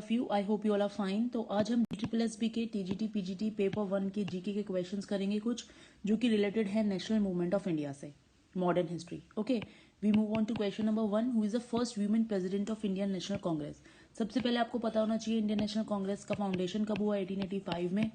Of you, I hope you all are fine. तो आज हम DSSB के TGT PGT पेपर 1 के जीके के क्वेश्चंस करेंगे कुछ जो कि रिलेटेड है नेशनल मूवमेंट ऑफ इंडिया से, modern history. Okay, we move on to question number 1। Who is the first women president of Indian National Congress? सबसे पहले आपको पता होना चाहिए इंडियन नेशनल कांग्रेस का फाउंडेशन कब हुआ, 1885 में।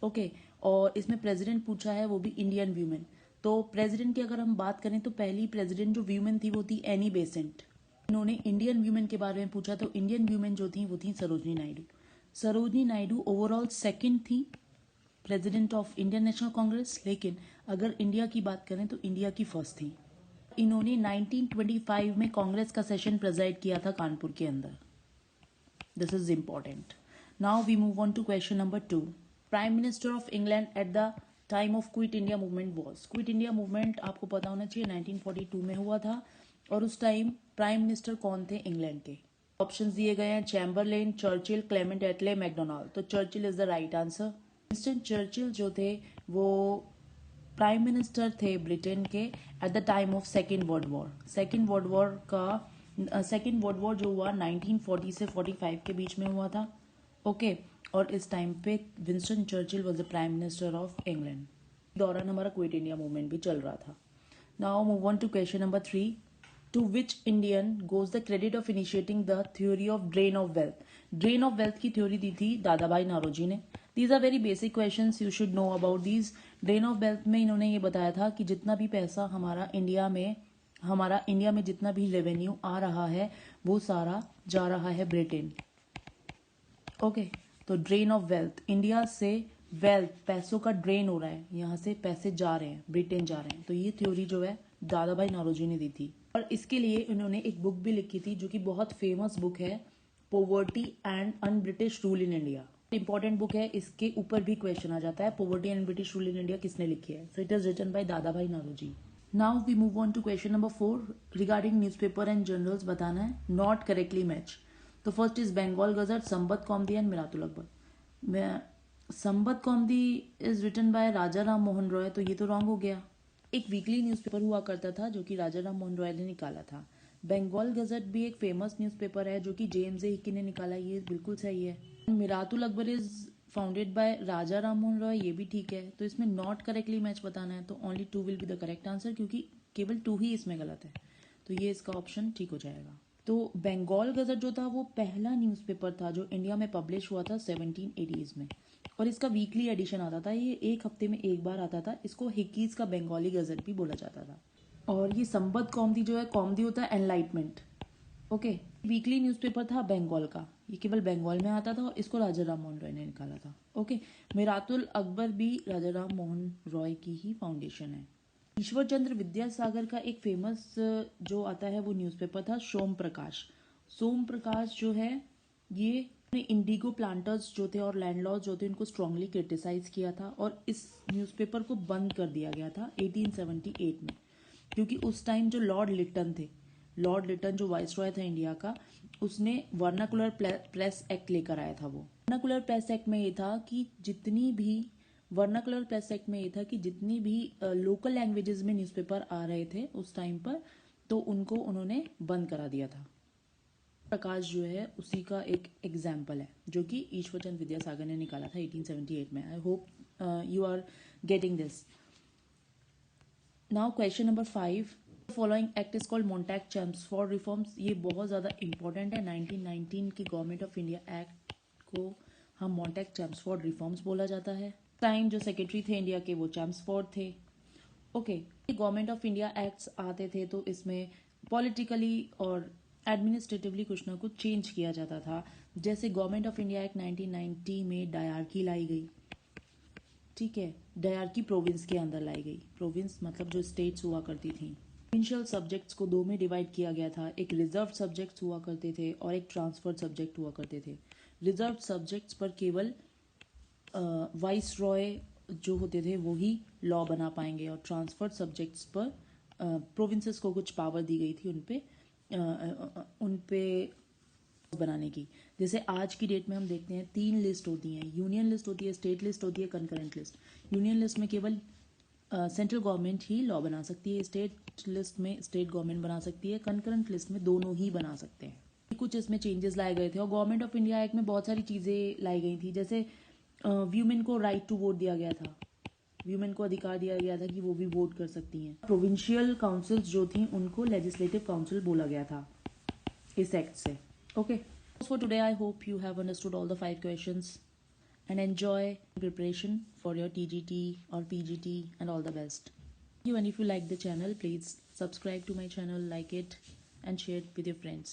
ओके, और इसमें प्रेसिडेंट पूछा है, वो भी इंडियन वुमेन। तो प्रेसिडेंट की अगर हम बात करें तो पहली प्रेसिडेंट जो वुमेन थी वो थी एनी बेसेंट। इन्होंने इंडियन वुमेन के बारे में पूछा तो इंडियन वुमेन जो थी वो थी सरोजनी नायडू। सरोजनी नायडू ओवरऑल सेकंड थी president of Indian National Congress, लेकिन अगर इंडिया की बात करें तो इंडिया की फर्स्ट थी। इन्होंने 1925 में कांग्रेस का सेशन प्रेजाइड किया था कानपुर के अंदर। This is important. Now we move on to question number 2। Prime minister of England at the time of quit India movement was. Quit India movement आपको पता होना चाहिए 1942 में हुआ था, और उस टाइम प्राइम मिनिस्टर कौन थे इंग्लैंड के? ऑप्शंस दिए गए हैं, चैम्बरलेन, चर्चिल, क्लेमेंट एटले, मैकडोनाल्ड। तो Churchill is the right answer. Winston Churchill जो थे वो प्राइम मिनिस्टर थे ब्रिटेन के eight the time of second world war. Second world war जो हुआ 1940 से 45 के बीच में हुआ था। ओके, और इस टाइम पे Winston Churchill was the prime minister of England. दौरान हमारा क्विट इंडिया मूवमेंट भी चल रहा था। Now move on to question number 3। To which Indian goes the credit of initiating the theory of drain of wealth? Drain of wealth की theory दी थी दादा भाई नारोजी ने। These are very basic questions, you should know about these. Drain of wealth में इन्होंने ये बताया था कि जितना भी पैसा हमारा इंडिया में जितना भी रेवेन्यू आ रहा है वो सारा जा रहा है ब्रिटेन। ओके, तो ड्रेन ऑफ वेल्थ, इंडिया से वेल्थ, पैसों का ड्रेन हो रहा है, यहाँ से पैसे जा रहे हैं, ब्रिटेन जा रहे हैं। तो ये थ्योरी जो है दादा भाई नारोजी ने दी थी, और इसके लिए इन्होंने एक बुक भी लिखी थी जो कि बहुत फेमस बुक है, poverty and un British rule in India. Important book है, इसके ऊपर भी क्वेश्चन आ जाता है, poverty and British rule in India किसने लिखी है? So it is written by Dadabhai Naoroji. Now we move on to question number 4 regarding newspaper and journals बताना है, नॉट करेक्टली मैच। तो first is Bengal gazette, Sambad Kaumudi and Miratul Akbar. Sambad Kaumudi is written bye राजा राम मोहन रॉय, तो ये तो wrong हो गया। एक वीकली न्यूज़पेपर हुआ करता था जो कि राजा राम मोहन रॉय ने निकाला था। बंगाल गजट भी एक फेमस न्यूज़पेपर है जो कि जेम्स ए हिकी ने निकाला, ये बिल्कुल सही है। मिरातुल अकबर इज फाउंडेड बाय राजा राम मोहन रॉय, ये भी ठीक है। तो इसमें नॉट करेक्टली मैच बताना है, तो only 2 will be the correct answer, क्योंकि केवल 2 ही इसमें गलत है। तो ये इसका ऑप्शन ठीक हो जाएगा। तो बंगाल गजट जो था वो पहला न्यूज़पेपर था जो इंडिया में पब्लिश हुआ था 1780s में, और इसका वीकली एडिशन आता था, ये एक हफ्ते में एक बार आता था। इसको हिकीज का बंगाली गजट भी बोला जाता था। और ये संबत कौमुदी जो है, कौमुदी होता है एनलाइटमेंट। ओके, वीकली न्यूज़पेपर था बंगाल का, ये केवल बंगाल में आता था, और इसको राजा राम मोहन रॉय ने निकाला था। ओके, मिरातुल अकबर भी राजा राम मोहन रॉय की ही फाउंडेशन है। ईश्वर चंद्र विद्यासागर का एक फेमस जो आता है वो न्यूज़पेपर था सोम प्रकाश। सोम प्रकाश जो है ये इंडिगो प्लांटर्स जो थे और लैंडलॉर्ड्स जो थे उनको स्ट्रांगली क्रिटिसाइज किया था, और इस न्यूज़पेपर को बंद कर दिया गया था 1878 में, क्योंकि उस टाइम जो लॉर्ड लिटन जो वाइसरॉय था इंडिया का, उसने वर्नाकुलर प्रेस एक्ट लेकर आया था। वो वर्नाकुलर प्रेस एक्ट में ये था कि जितनी भी लोकल लैंग्वेजेस में न्यूज़पेपर आ रहे थे उस टाइम पर, तो उनको उन्होंने बंद करा दिया था। प्रकाश जो है उसी का एक एग्जाम्पल है जो कि ईश्वर चंद्र विद्यासागर ने निकाला था 1878 में। I hope you are getting this. Now question number 5, following act is called Montagu Chelmsford reforms. ये बहुत ज़्यादा इंपॉर्टेंट है। 1919 की गवर्नमेंट ऑफ इंडिया एक्ट को हम मोंटैक-चेम्सफोर्ड रिफॉर्म्स बोला जाता है। टाइम जो सेक्रेटरी थे इंडिया के वो चेम्सफोर्ड थे। Okay, government of India acts आते थे तो इसमें पॉलिटिकली और एडमिनिस्ट्रेटिवली कुछ ना कुछ चेंज किया जाता था। जैसे गवर्नमेंट ऑफ इंडिया एक्ट 1990 में डायरकी लाई गई, ठीक है, डायरकी प्रोविंस के अंदर लाई गई। प्रोविंस मतलब जो स्टेट्स हुआ करती थी। प्रोविंशियल सब्जेक्ट्स को 2 में डिवाइड किया गया था, एक रिजर्व सब्जेक्ट्स हुआ करते थे और एक ट्रांसफर्ड सब्जेक्ट हुआ करते थे। रिजर्व सब्जेक्ट्स पर केवल वाइस रॉय जो होते थे वो ही लॉ बना पाएंगे, और ट्रांसफर्ड सब्जेक्ट्स पर प्रोविंसेस को कुछ पावर दी गई थी उन पे बनाने की। जैसे आज की डेट में हम देखते हैं 3 लिस्ट होती हैं, यूनियन लिस्ट होती है, स्टेट लिस्ट होती है, कंकरेंट लिस्ट। यूनियन लिस्ट में केवल सेंट्रल गवर्नमेंट ही लॉ बना सकती है, स्टेट लिस्ट में स्टेट गवर्नमेंट बना सकती है, कंकरेंट लिस्ट में दोनों ही बना सकते हैं। कुछ इसमें चेंजेस लाए गए थे और गवर्नमेंट ऑफ इंडिया एक्ट में बहुत सारी चीज़ें लाई गई थी, जैसे वीमेन को राइट टू वोट दिया गया था, वीमेन को अधिकार दिया गया था कि वो भी वोट कर सकती हैं। प्रोविंशियल काउंसिल्स जो थी उनको लेजिस्लेटिव काउंसिल बोला गया था इस एक्ट से। Okay, for today I hope you have understood all the 5 questions and enjoy preparation for your TGT or PGT and all the best. And if you like the channel, please subscribe to my channel, like it and share it with your friends.